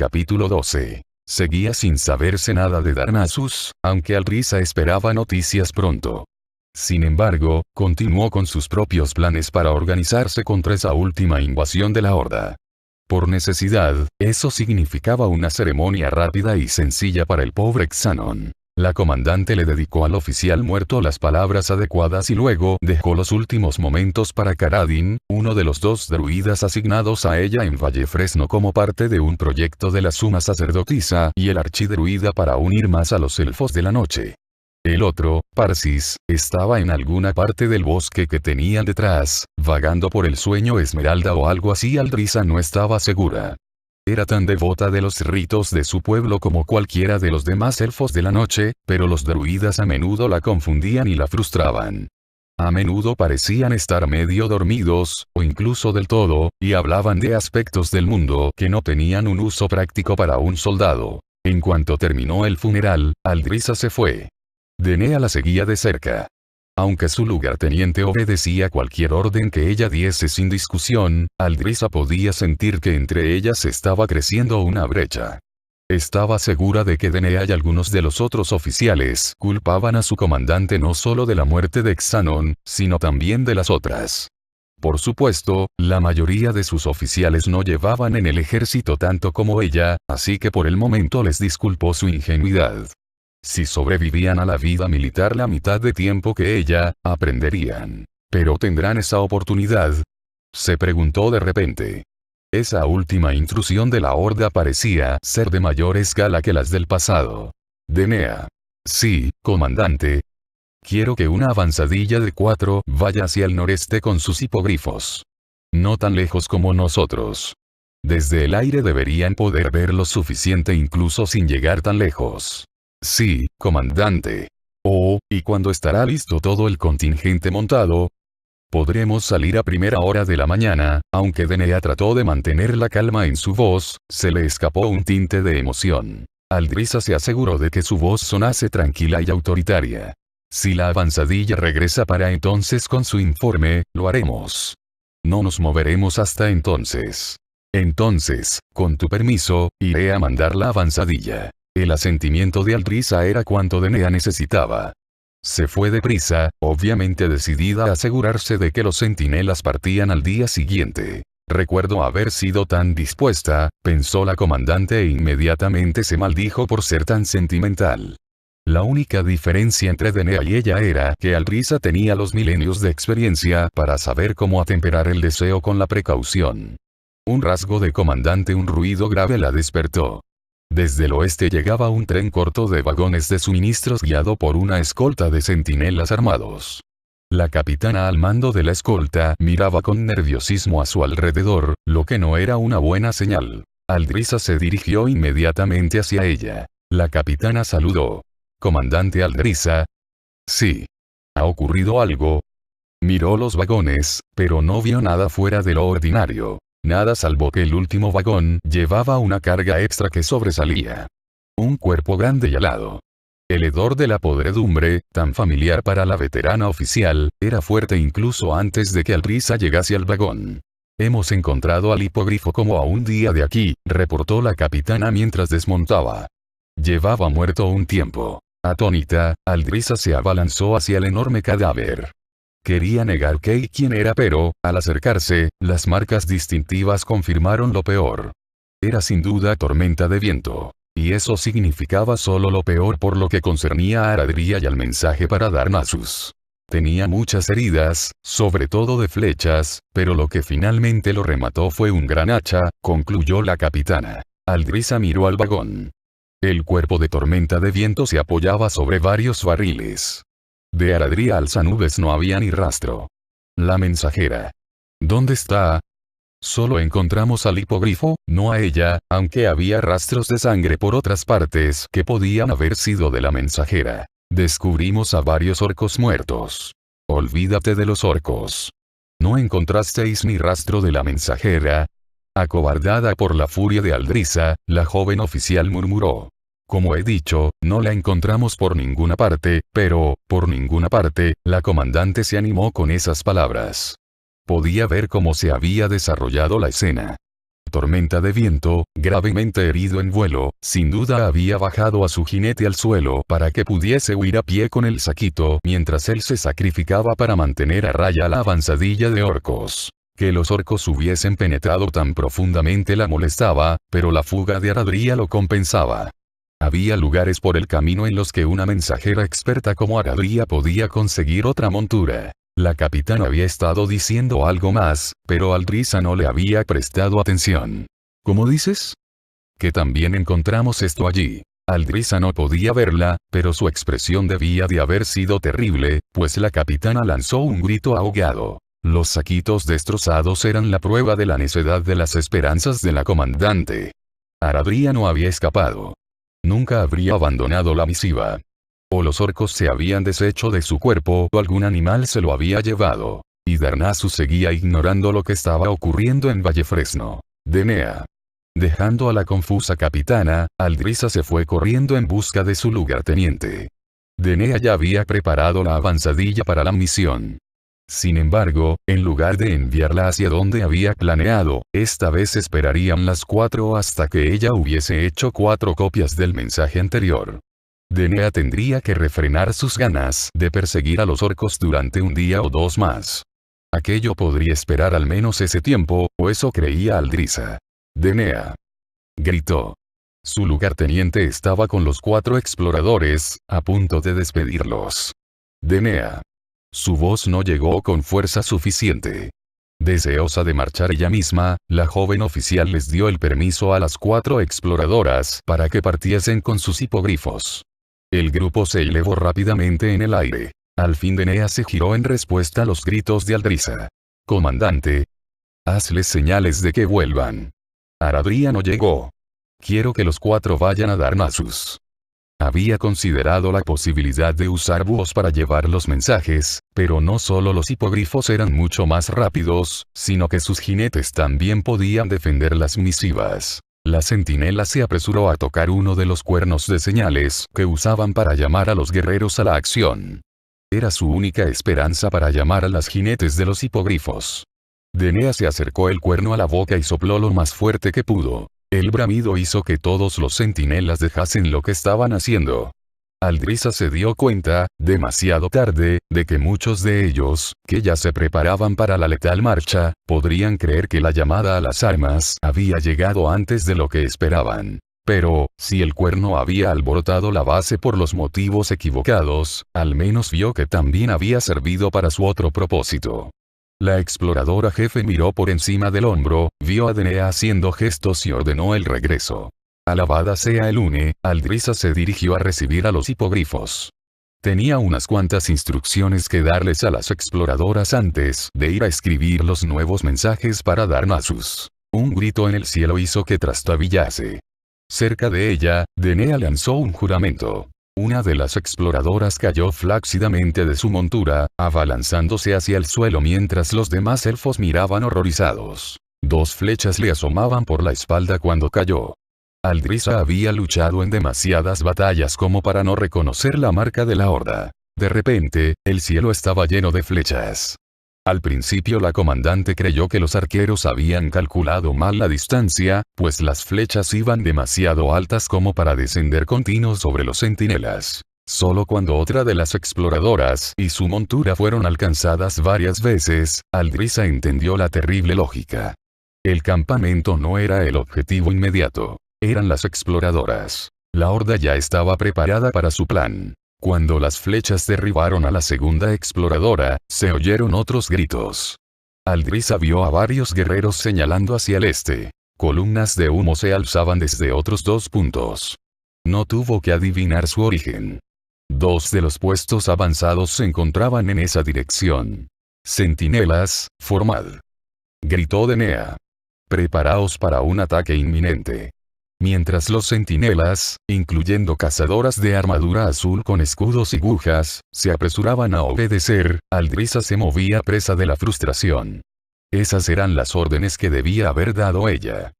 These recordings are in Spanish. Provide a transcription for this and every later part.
Capítulo 12. Seguía sin saberse nada de Darnassus, aunque Aldrisa esperaba noticias pronto. Sin embargo, continuó con sus propios planes para organizarse contra esa última invasión de la Horda. Por necesidad, eso significaba una ceremonia rápida y sencilla para el pobre Xanon. La comandante le dedicó al oficial muerto las palabras adecuadas y luego dejó los últimos momentos para Karadin, uno de los 2 druidas asignados a ella en Vallefresno como parte de un proyecto de la suma sacerdotisa y el archidruida para unir más a los elfos de la noche. El otro, Parsis, estaba en alguna parte del bosque que tenían detrás, vagando por el sueño Esmeralda o algo así. Aldrisa no estaba segura. Era tan devota de los ritos de su pueblo como cualquiera de los demás elfos de la noche, pero los druidas a menudo la confundían y la frustraban. A menudo parecían estar medio dormidos, o incluso del todo, y hablaban de aspectos del mundo que no tenían un uso práctico para un soldado. En cuanto terminó el funeral, Aldrisa se fue. Denea la seguía de cerca. Aunque su lugarteniente obedecía cualquier orden que ella diese sin discusión, Aldrisa podía sentir que entre ellas estaba creciendo una brecha. Estaba segura de que Denea y algunos de los otros oficiales culpaban a su comandante no solo de la muerte de Xanon, sino también de las otras. Por supuesto, la mayoría de sus oficiales no llevaban en el ejército tanto como ella, así que por el momento les disculpó su ingenuidad. Si sobrevivían a la vida militar la mitad de tiempo que ella, aprenderían. ¿Pero tendrán esa oportunidad?, se preguntó de repente. Esa última intrusión de la Horda parecía ser de mayor escala que las del pasado. Denea. Sí, comandante. Quiero que una avanzadilla de 4 vaya hacia el noreste con sus hipogrifos. No tan lejos como nosotros. Desde el aire deberían poder ver lo suficiente incluso sin llegar tan lejos. Sí, comandante. Oh, ¿y cuándo estará listo todo el contingente montado? Podremos salir a primera hora de la mañana. Aunque Denea trató de mantener la calma en su voz, se le escapó un tinte de emoción. Aldrisa se aseguró de que su voz sonase tranquila y autoritaria. Si la avanzadilla regresa para entonces con su informe, lo haremos. No nos moveremos hasta entonces. Entonces, con tu permiso, iré a mandar la avanzadilla. El asentimiento de Aldrisa era cuanto Denea necesitaba. Se fue deprisa, obviamente decidida a asegurarse de que los centinelas partían al día siguiente. Recuerdo haber sido tan dispuesta, pensó la comandante e inmediatamente se maldijo por ser tan sentimental. La única diferencia entre Denea y ella era que Aldrisa tenía los milenios de experiencia para saber cómo atemperar el deseo con la precaución. Un rasgo de comandante, un ruido grave la despertó. Desde el oeste llegaba un tren corto de vagones de suministros guiado por una escolta de centinelas armados. La capitana al mando de la escolta miraba con nerviosismo a su alrededor, lo que no era una buena señal. Aldrisa se dirigió inmediatamente hacia ella. La capitana saludó. «¿Comandante Aldrisa?» «Sí». «¿Ha ocurrido algo?» Miró los vagones, pero no vio nada fuera de lo ordinario. Nada salvo que el último vagón llevaba una carga extra que sobresalía. Un cuerpo grande y alado. El hedor de la podredumbre, tan familiar para la veterana oficial, era fuerte incluso antes de que Aldrisa llegase al vagón. «Hemos encontrado al hipogrifo como a un día de aquí», reportó la capitana mientras desmontaba. Llevaba muerto un tiempo. Atónita, Aldrisa se abalanzó hacia el enorme cadáver. Quería negar qué y quién era, pero, al acercarse, las marcas distintivas confirmaron lo peor. Era sin duda tormenta de viento. Y eso significaba solo lo peor por lo que concernía a Aradria y al mensaje para Darnassus. Tenía muchas heridas, sobre todo de flechas, pero lo que finalmente lo remató fue un gran hacha, concluyó la capitana. Aldrisa miró al vagón. El cuerpo de tormenta de viento se apoyaba sobre varios barriles. De Aradria al Sanubes no había ni rastro. La mensajera. ¿Dónde está? Solo encontramos al hipogrifo, no a ella, aunque había rastros de sangre por otras partes que podían haber sido de la mensajera. Descubrimos a varios orcos muertos. Olvídate de los orcos. ¿No encontrasteis ni rastro de la mensajera? Acobardada por la furia de Aldrisa, la joven oficial murmuró. Como he dicho, no la encontramos por ninguna parte, pero, por ninguna parte, la comandante se animó con esas palabras. Podía ver cómo se había desarrollado la escena. tormenta de viento, gravemente herido en vuelo, sin duda había bajado a su jinete al suelo para que pudiese huir a pie con el saquito mientras él se sacrificaba para mantener a raya la avanzadilla de orcos. Que los orcos hubiesen penetrado tan profundamente la molestaba, pero la fuga de Aradria lo compensaba. Había lugares por el camino en los que una mensajera experta como Aradria podía conseguir otra montura. La capitana había estado diciendo algo más, pero Aldrisa no le había prestado atención. ¿Cómo dices? Que también encontramos esto allí. Aldrisa no podía verla, pero su expresión debía de haber sido terrible, pues la capitana lanzó un grito ahogado. Los saquitos destrozados eran la prueba de la necedad de las esperanzas de la comandante. Aradria no había escapado. Nunca habría abandonado la misiva. O los orcos se habían deshecho de su cuerpo o algún animal se lo había llevado. Y Darnassus seguía ignorando lo que estaba ocurriendo en Vallefresno. Denea. Dejando a la confusa capitana, Aldrisa se fue corriendo en busca de su lugarteniente. Denea ya había preparado la avanzadilla para la misión. Sin embargo, en lugar de enviarla hacia donde había planeado, esta vez esperarían las 4 hasta que ella hubiese hecho 4 copias del mensaje anterior. Denea tendría que refrenar sus ganas de perseguir a los orcos durante un día o 2 más. Aquello podría esperar al menos ese tiempo, o eso creía Aldrisa. Denea. Gritó. Su lugarteniente estaba con los 4 exploradores, a punto de despedirlos. Denea. Su voz no llegó con fuerza suficiente. Deseosa de marchar ella misma, la joven oficial les dio el permiso a las 4 exploradoras para que partiesen con sus hipogrifos. El grupo se elevó rápidamente en el aire. Al fin Denea se giró en respuesta a los gritos de Aldrisa. Comandante. Hazles señales de que vuelvan. Aradria no llegó. Quiero que los 4 vayan a Darnassus. Había considerado la posibilidad de usar búhos para llevar los mensajes, pero no solo los hipogrifos eran mucho más rápidos, sino que sus jinetes también podían defender las misivas. La centinela se apresuró a tocar uno de los cuernos de señales que usaban para llamar a los guerreros a la acción. Era su única esperanza para llamar a las jinetes de los hipogrifos. Denea se acercó el cuerno a la boca y sopló lo más fuerte que pudo. El bramido hizo que todos los centinelas dejasen lo que estaban haciendo. Aldrisa se dio cuenta, demasiado tarde, de que muchos de ellos, que ya se preparaban para la letal marcha, podrían creer que la llamada a las armas había llegado antes de lo que esperaban. Pero, si el cuerno había alborotado la base por los motivos equivocados, al menos vio que también había servido para su otro propósito. La exploradora jefe miró por encima del hombro, vio a Denea haciendo gestos y ordenó el regreso. Alabada sea el Une, Aldrisa se dirigió a recibir a los hipogrifos. Tenía unas cuantas instrucciones que darles a las exploradoras antes de ir a escribir los nuevos mensajes para Darnassus. Un grito en el cielo hizo que trastabillase. Cerca de ella, Denea lanzó un juramento. Una de las exploradoras cayó flácidamente de su montura, abalanzándose hacia el suelo mientras los demás elfos miraban horrorizados. 2 flechas le asomaban por la espalda cuando cayó. Aldrisa había luchado en demasiadas batallas como para no reconocer la marca de la horda. De repente, el cielo estaba lleno de flechas. Al principio la comandante creyó que los arqueros habían calculado mal la distancia, pues las flechas iban demasiado altas como para descender continuos sobre los centinelas. Solo cuando otra de las exploradoras y su montura fueron alcanzadas varias veces, Aldrisa entendió la terrible lógica. El campamento no era el objetivo inmediato. Eran las exploradoras. La horda ya estaba preparada para su plan. Cuando las flechas derribaron a la segunda exploradora, se oyeron otros gritos. Aldrisa vio a varios guerreros señalando hacia el este. Columnas de humo se alzaban desde otros 2 puntos. No tuvo que adivinar su origen. 2 de los puestos avanzados se encontraban en esa dirección. Centinelas, formad. Gritó Denea. Preparaos para un ataque inminente. Mientras los centinelas, incluyendo cazadoras de armadura azul con escudos y agujas, se apresuraban a obedecer, Aldrisa se movía presa de la frustración. Esas eran las órdenes que debía haber dado ella.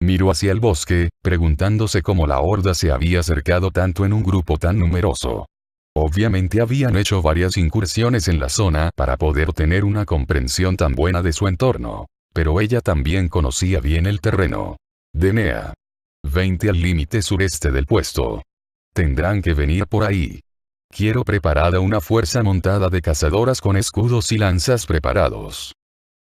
Miró hacia el bosque, preguntándose cómo la horda se había acercado tanto en un grupo tan numeroso. Obviamente habían hecho varias incursiones en la zona para poder tener una comprensión tan buena de su entorno. Pero ella también conocía bien el terreno. Denea. 20 al límite sureste del puesto. Tendrán que venir por ahí. Quiero preparada una fuerza montada de cazadoras con escudos y lanzas preparados.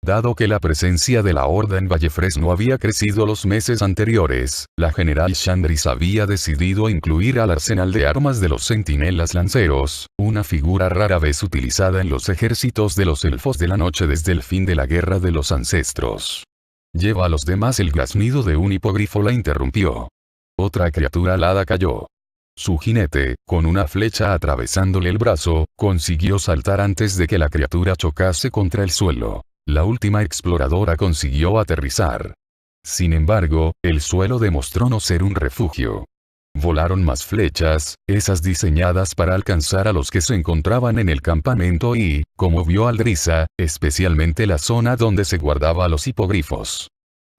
Dado que la presencia de la horda en Vallefresno había crecido los meses anteriores, la general Chandris había decidido incluir al arsenal de armas de los centinelas lanceros, una figura rara vez utilizada en los ejércitos de los elfos de la noche desde el fin de la guerra de los ancestros. Lleva a los demás. El graznido de un hipogrifo la interrumpió. Otra criatura alada cayó. Su jinete, con una flecha atravesándole el brazo, consiguió saltar antes de que la criatura chocase contra el suelo. La última exploradora consiguió aterrizar. Sin embargo, el suelo demostró no ser un refugio. Volaron más flechas, esas diseñadas para alcanzar a los que se encontraban en el campamento y, como vio Aldrisa, especialmente la zona donde se guardaba a los hipogrifos.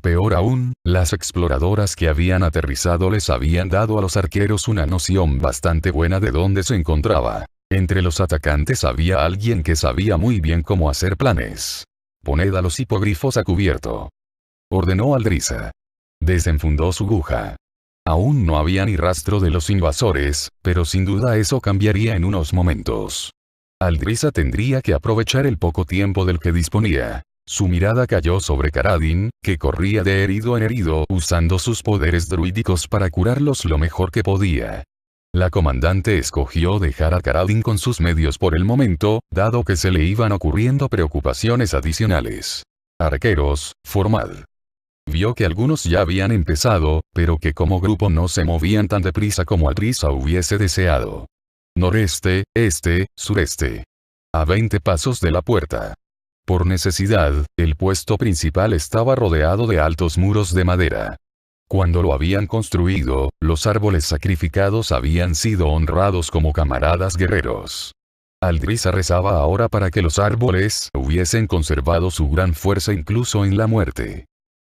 Peor aún, las exploradoras que habían aterrizado les habían dado a los arqueros una noción bastante buena de dónde se encontraba. Entre los atacantes había alguien que sabía muy bien cómo hacer planes. Poned a los hipogrifos a cubierto. Ordenó Aldrisa. Desenfundó su aguja. Aún no había ni rastro de los invasores, pero sin duda eso cambiaría en unos momentos. Aldrisa tendría que aprovechar el poco tiempo del que disponía. Su mirada cayó sobre Karadin, que corría de herido en herido usando sus poderes druídicos para curarlos lo mejor que podía. La comandante escogió dejar a Karadin con sus medios por el momento, dado que se le iban ocurriendo preocupaciones adicionales. Arqueros, formad. Vio que algunos ya habían empezado, pero que como grupo no se movían tan deprisa como Aldrisa hubiese deseado. Noreste, este, sureste. A 20 pasos de la puerta. Por necesidad, el puesto principal estaba rodeado de altos muros de madera. Cuando lo habían construido, los árboles sacrificados habían sido honrados como camaradas guerreros. Aldrisa rezaba ahora para que los árboles hubiesen conservado su gran fuerza incluso en la muerte.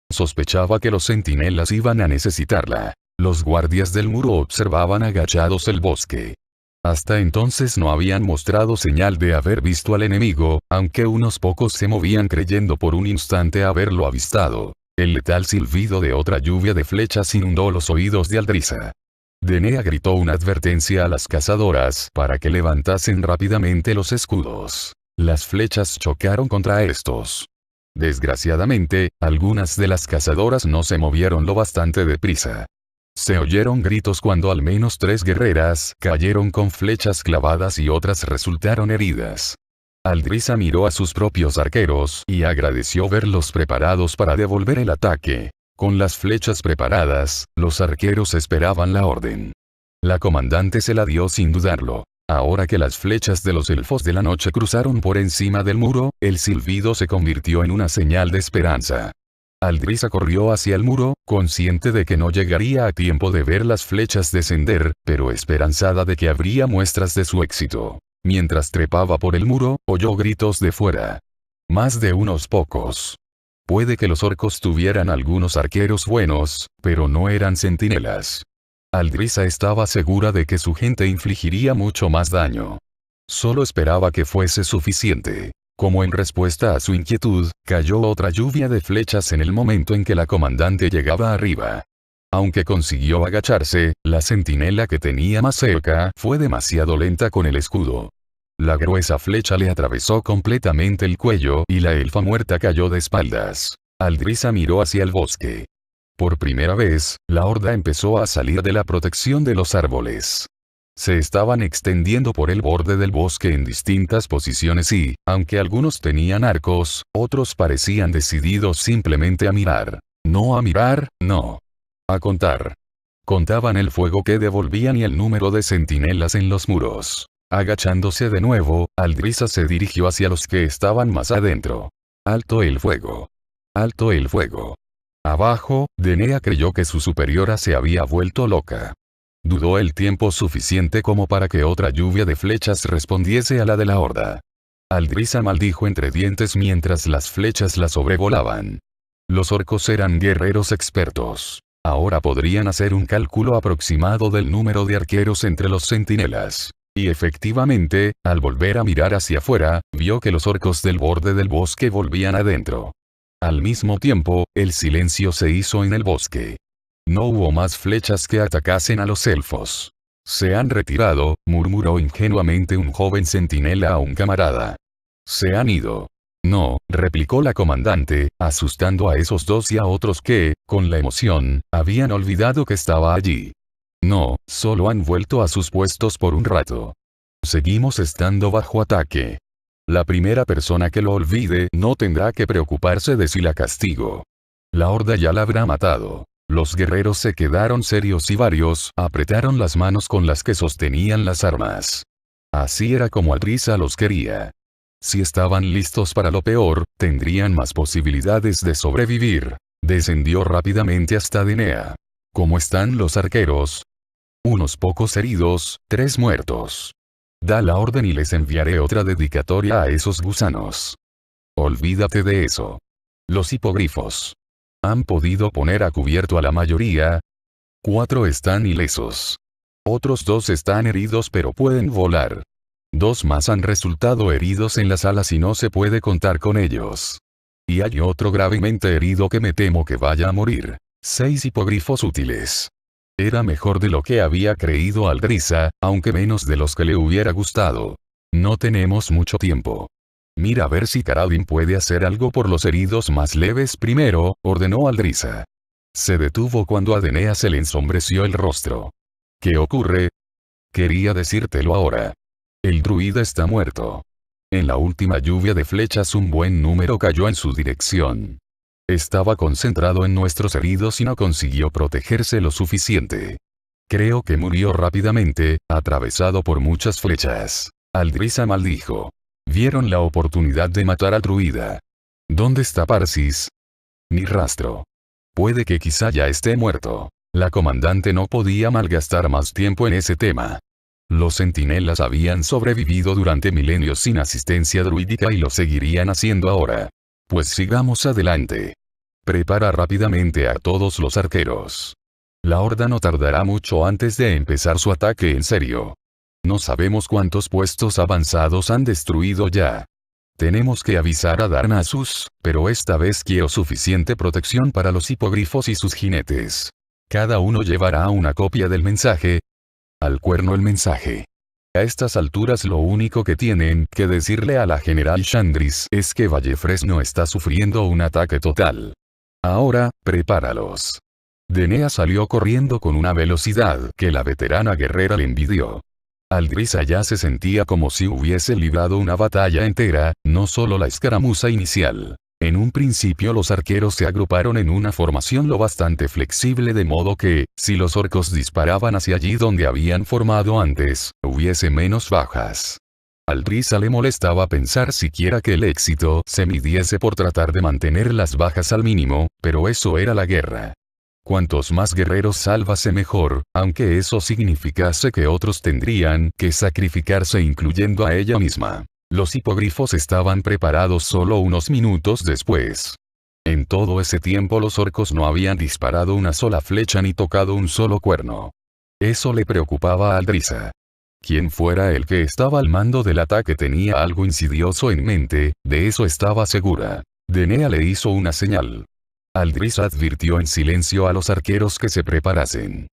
Sospechaba que los centinelas iban a necesitarla. Los guardias del muro observaban agachados el bosque. Hasta entonces no habían mostrado señal de haber visto al enemigo, aunque unos pocos se movían creyendo por un instante haberlo avistado. El letal silbido de otra lluvia de flechas inundó los oídos de Aldrisa. Denea gritó una advertencia a las cazadoras para que levantasen rápidamente los escudos. Las flechas chocaron contra estos. Desgraciadamente, algunas de las cazadoras no se movieron lo bastante deprisa. Se oyeron gritos cuando al menos 3 guerreras cayeron con flechas clavadas y otras resultaron heridas. Aldrisa miró a sus propios arqueros y agradeció verlos preparados para devolver el ataque. Con las flechas preparadas, los arqueros esperaban la orden. La comandante se la dio sin dudarlo. Ahora que las flechas de los elfos de la noche cruzaron por encima del muro, el silbido se convirtió en una señal de esperanza. Aldrisa corrió hacia el muro, consciente de que no llegaría a tiempo de ver las flechas descender, pero esperanzada de que habría muestras de su éxito. Mientras trepaba por el muro, oyó gritos de fuera. Más de unos pocos. Puede que los orcos tuvieran algunos arqueros buenos, pero no eran centinelas. Aldrisa estaba segura de que su gente infligiría mucho más daño. Solo esperaba que fuese suficiente. Como en respuesta a su inquietud, cayó otra lluvia de flechas en el momento en que la comandante llegaba arriba. Aunque consiguió agacharse, la centinela que tenía más cerca fue demasiado lenta con el escudo. La gruesa flecha le atravesó completamente el cuello y la elfa muerta cayó de espaldas. Aldrisa miró hacia el bosque. Por primera vez, la horda empezó a salir de la protección de los árboles. Se estaban extendiendo por el borde del bosque en distintas posiciones y, aunque algunos tenían arcos, otros parecían decididos simplemente a mirar. No a mirar, no. A contar. Contaban el fuego que devolvían y el número de centinelas en los muros. Agachándose de nuevo, Aldrisa se dirigió hacia los que estaban más adentro. Alto el fuego. Alto el fuego. Abajo, Denea creyó que su superiora se había vuelto loca. Dudó el tiempo suficiente como para que otra lluvia de flechas respondiese a la de la horda. Aldrisa maldijo entre dientes mientras las flechas la sobrevolaban. Los orcos eran guerreros expertos. Ahora podrían hacer un cálculo aproximado del número de arqueros entre los centinelas. Y efectivamente, al volver a mirar hacia afuera, vio que los orcos del borde del bosque volvían adentro. Al mismo tiempo, el silencio se hizo en el bosque. No hubo más flechas que atacasen a los elfos. Se han retirado, murmuró ingenuamente un joven centinela a un camarada. Se han ido. No, replicó la comandante, asustando a esos dos y a otros que, con la emoción, habían olvidado que estaba allí. No, solo han vuelto a sus puestos por un rato. Seguimos estando bajo ataque. La primera persona que lo olvide no tendrá que preocuparse de si la castigo. La horda ya la habrá matado. Los guerreros se quedaron serios y varios apretaron las manos con las que sostenían las armas. Así era como Aldrisa los quería. Si estaban listos para lo peor, tendrían más posibilidades de sobrevivir. Descendió rápidamente hasta Denea. ¿Cómo están los arqueros? Unos pocos heridos, 3 muertos. Da la orden y les enviaré otra dedicatoria a esos gusanos. Olvídate de eso. Los hipogrifos. ¿Han podido poner a cubierto a la mayoría? 4 están ilesos. Otros 2 están heridos pero pueden volar. 2 más han resultado heridos en las alas y no se puede contar con ellos. Y hay otro gravemente herido que me temo que vaya a morir. 6 hipogrifos útiles. Era mejor de lo que había creído Aldrisa, aunque menos de los que le hubiera gustado. No tenemos mucho tiempo. Mira a ver si Karadin puede hacer algo por los heridos más leves primero, ordenó Aldrisa. Se detuvo cuando a Denea se le ensombreció el rostro. ¿Qué ocurre? Quería decírtelo ahora. El druida está muerto. En la última lluvia de flechas un buen número cayó en su dirección. Estaba concentrado en nuestros heridos y no consiguió protegerse lo suficiente. Creo que murió rápidamente, atravesado por muchas flechas. Aldrisa maldijo. Vieron la oportunidad de matar al druida. ¿Dónde está Parsis? Ni rastro. Puede que quizá ya esté muerto. La comandante no podía malgastar más tiempo en ese tema. Los centinelas habían sobrevivido durante milenios sin asistencia druídica y lo seguirían haciendo ahora. Pues sigamos adelante. Prepara rápidamente a todos los arqueros. La horda no tardará mucho antes de empezar su ataque en serio. No sabemos cuántos puestos avanzados han destruido ya. Tenemos que avisar a Darnassus, pero esta vez quiero suficiente protección para los hipogrifos y sus jinetes. Cada uno llevará una copia del mensaje. Al cuerno el mensaje. A estas alturas lo único que tienen que decirle a la general Shandris es que Vallefresno está sufriendo un ataque total. Ahora, prepáralos. Denea salió corriendo con una velocidad que la veterana guerrera le envidió. Aldrisa ya se sentía como si hubiese librado una batalla entera, no solo la escaramuza inicial. En un principio los arqueros se agruparon en una formación lo bastante flexible de modo que, si los orcos disparaban hacia allí donde habían formado antes, hubiese menos bajas. Aldrisa le molestaba pensar siquiera que el éxito se midiese por tratar de mantener las bajas al mínimo, pero eso era la guerra. Cuantos más guerreros salvase mejor, aunque eso significase que otros tendrían que sacrificarse incluyendo a ella misma. Los hipogrifos estaban preparados solo unos minutos después. En todo ese tiempo los orcos no habían disparado una sola flecha ni tocado un solo cuerno. Eso le preocupaba a Aldrisa. Quien fuera el que estaba al mando del ataque tenía algo insidioso en mente, de eso estaba segura. Denea le hizo una señal. Aldrisa advirtió en silencio a los arqueros que se preparasen.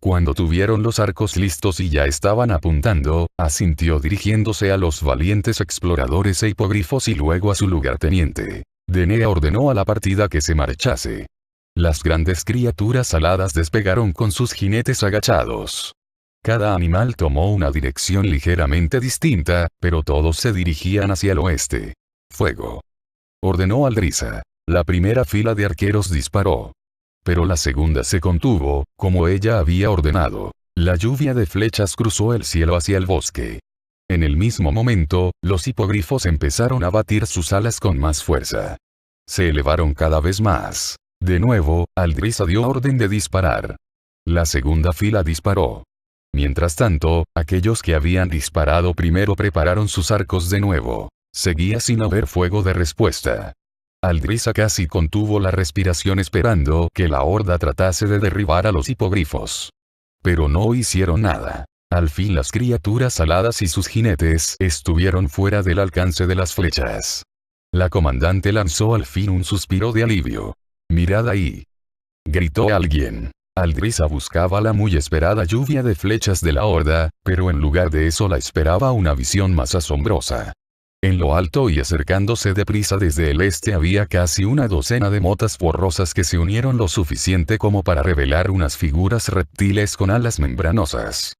Cuando tuvieron los arcos listos y ya estaban apuntando, asintió dirigiéndose a los valientes exploradores e hipogrifos y luego a su lugarteniente. Denea ordenó a la partida que se marchase. Las grandes criaturas aladas despegaron con sus jinetes agachados. Cada animal tomó una dirección ligeramente distinta, pero todos se dirigían hacia el oeste. Fuego. Ordenó Aldrisa. La primera fila de arqueros disparó. Pero la segunda se contuvo, como ella había ordenado. La lluvia de flechas cruzó el cielo hacia el bosque. En el mismo momento, los hipogrifos empezaron a batir sus alas con más fuerza. Se elevaron cada vez más. De nuevo, Aldrisa dio orden de disparar. La segunda fila disparó. Mientras tanto, aquellos que habían disparado primero prepararon sus arcos de nuevo. Seguía sin haber fuego de respuesta. Aldrisa casi contuvo la respiración esperando que la horda tratase de derribar a los hipogrifos. Pero no hicieron nada. Al fin las criaturas aladas y sus jinetes estuvieron fuera del alcance de las flechas. La comandante lanzó al fin un suspiro de alivio. «Mirad ahí», gritó alguien. Aldrisa buscaba la muy esperada lluvia de flechas de la horda, pero en lugar de eso la esperaba una visión más asombrosa. En lo alto y acercándose deprisa desde el este había casi una docena de motas borrosas que se unieron lo suficiente como para revelar unas figuras reptiles con alas membranosas.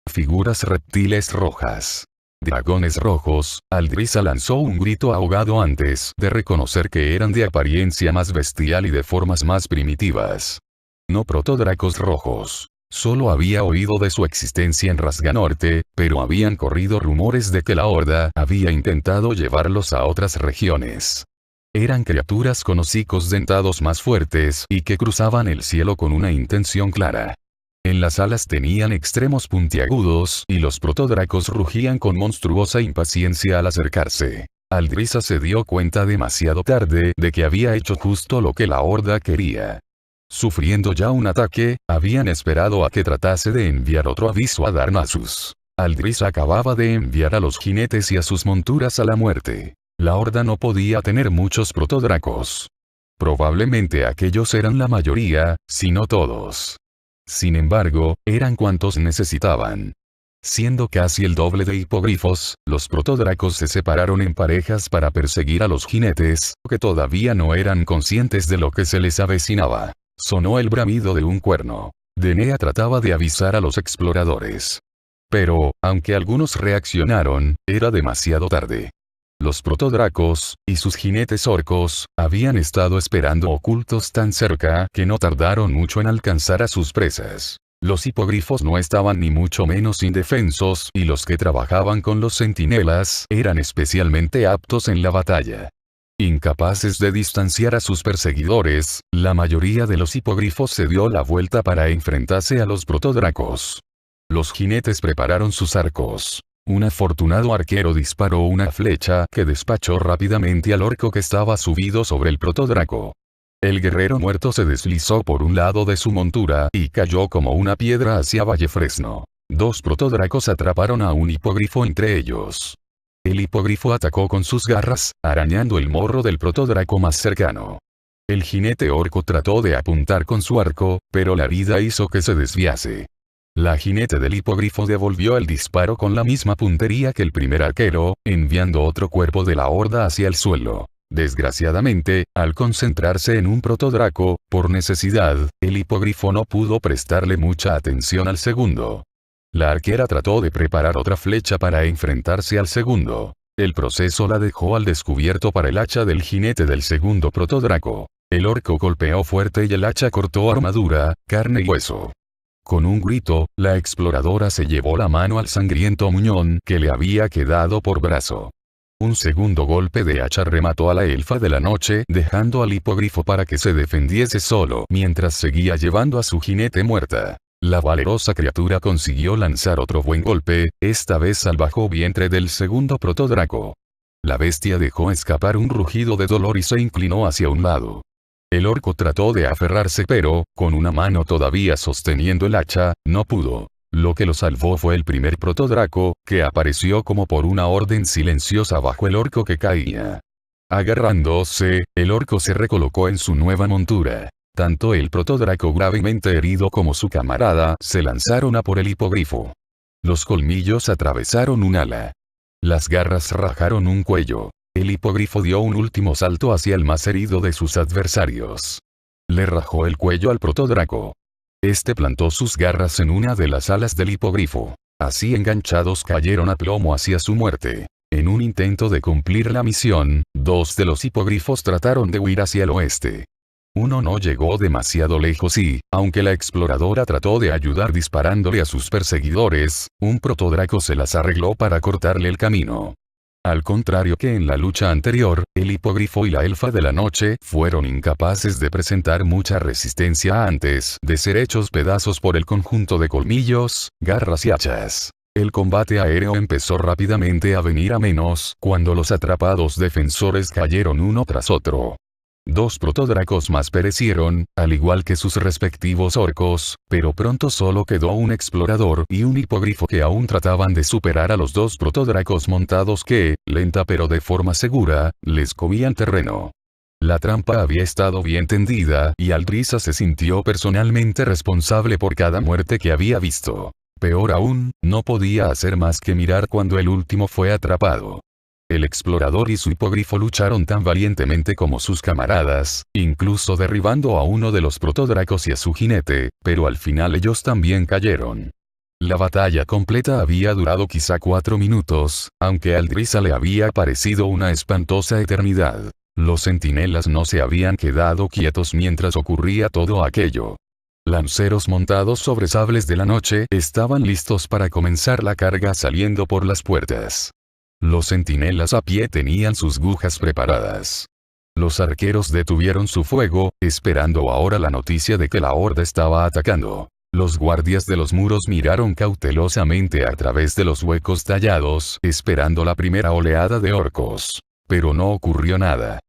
Figuras reptiles rojas. Dragones rojos. Aldrisa lanzó un grito ahogado antes de reconocer que eran de apariencia más bestial y de formas más primitivas. No protodracos rojos. Solo había oído de su existencia en Rasganorte, pero habían corrido rumores de que la Horda había intentado llevarlos a otras regiones. Eran criaturas con hocicos dentados más fuertes y que cruzaban el cielo con una intención clara. En las alas tenían extremos puntiagudos y los protodracos rugían con monstruosa impaciencia al acercarse. Aldrisa se dio cuenta demasiado tarde de que había hecho justo lo que la Horda quería. Sufriendo ya un ataque, habían esperado a que tratase de enviar otro aviso a Darnassus. Aldrisa acababa de enviar a los jinetes y a sus monturas a la muerte. La Horda no podía tener muchos protodracos. Probablemente aquellos eran la mayoría, si no todos. Sin embargo, eran cuantos necesitaban. Siendo casi el doble de hipogrifos, los protodracos se separaron en parejas para perseguir a los jinetes, que todavía no eran conscientes de lo que se les avecinaba. Sonó el bramido de un cuerno. Denea trataba de avisar a los exploradores. Pero, aunque algunos reaccionaron, era demasiado tarde. Los protodracos, y sus jinetes orcos, habían estado esperando ocultos tan cerca que no tardaron mucho en alcanzar a sus presas. Los hipogrifos no estaban ni mucho menos indefensos y los que trabajaban con los centinelas eran especialmente aptos en la batalla. Incapaces de distanciar a sus perseguidores, la mayoría de los hipogrifos se dio la vuelta para enfrentarse a los protodracos. Los jinetes prepararon sus arcos. Un afortunado arquero disparó una flecha que despachó rápidamente al orco que estaba subido sobre el protodraco. El guerrero muerto se deslizó por un lado de su montura y cayó como una piedra hacia Vallefresno. Dos protodracos atraparon a un hipogrifo entre ellos. El hipogrifo atacó con sus garras, arañando el morro del protodraco más cercano. El jinete orco trató de apuntar con su arco, pero la herida hizo que se desviase. La jinete del hipogrifo devolvió el disparo con la misma puntería que el primer arquero, enviando otro cuerpo de la horda hacia el suelo. Desgraciadamente, al concentrarse en un protodraco, por necesidad, el hipogrifo no pudo prestarle mucha atención al segundo. La arquera trató de preparar otra flecha para enfrentarse al segundo. El proceso la dejó al descubierto para el hacha del jinete del segundo protodraco. El orco golpeó fuerte y el hacha cortó armadura, carne y hueso. Con un grito, la exploradora se llevó la mano al sangriento muñón que le había quedado por brazo. Un segundo golpe de hacha remató a la elfa de la noche, dejando al hipogrifo para que se defendiese solo mientras seguía llevando a su jinete muerta. La valerosa criatura consiguió lanzar otro buen golpe, esta vez al bajo vientre del segundo protodraco. La bestia dejó escapar un rugido de dolor y se inclinó hacia un lado. El orco trató de aferrarse pero, con una mano todavía sosteniendo el hacha, no pudo. Lo que lo salvó fue el primer protodraco, que apareció como por una orden silenciosa bajo el orco que caía. Agarrándose, el orco se recolocó en su nueva montura. Tanto el protodraco gravemente herido como su camarada se lanzaron a por el hipogrifo. Los colmillos atravesaron un ala. Las garras rajaron un cuello. El hipogrifo dio un último salto hacia el más herido de sus adversarios. Le rajó el cuello al protodraco. Este plantó sus garras en una de las alas del hipogrifo. Así enganchados cayeron a plomo hacia su muerte. En un intento de cumplir la misión, dos de los hipogrifos trataron de huir hacia el oeste. Uno no llegó demasiado lejos y, aunque la exploradora trató de ayudar disparándole a sus perseguidores, un protodraco se las arregló para cortarle el camino. Al contrario que en la lucha anterior, el hipogrifo y la elfa de la noche fueron incapaces de presentar mucha resistencia antes de ser hechos pedazos por el conjunto de colmillos, garras y hachas. El combate aéreo empezó rápidamente a venir a menos cuando los atrapados defensores cayeron uno tras otro. 2 protodracos más perecieron, al igual que sus respectivos orcos, pero pronto solo quedó un explorador y un hipogrifo que aún trataban de superar a los 2 protodracos montados que, lenta pero de forma segura, les comían terreno. La trampa había estado bien tendida y Aldrisa se sintió personalmente responsable por cada muerte que había visto. Peor aún, no podía hacer más que mirar cuando el último fue atrapado. El explorador y su hipogrifo lucharon tan valientemente como sus camaradas, incluso derribando a uno de los protodracos y a su jinete, pero al final ellos también cayeron. La batalla completa había durado quizá 4 minutos, aunque a Aldrisa le había parecido una espantosa eternidad. Los centinelas no se habían quedado quietos mientras ocurría todo aquello. Lanceros montados sobre sables de la noche estaban listos para comenzar la carga saliendo por las puertas. Los centinelas a pie tenían sus agujas preparadas. Los arqueros detuvieron su fuego, esperando ahora la noticia de que la horda estaba atacando. Los guardias de los muros miraron cautelosamente a través de los huecos tallados, esperando la primera oleada de orcos. Pero no ocurrió nada.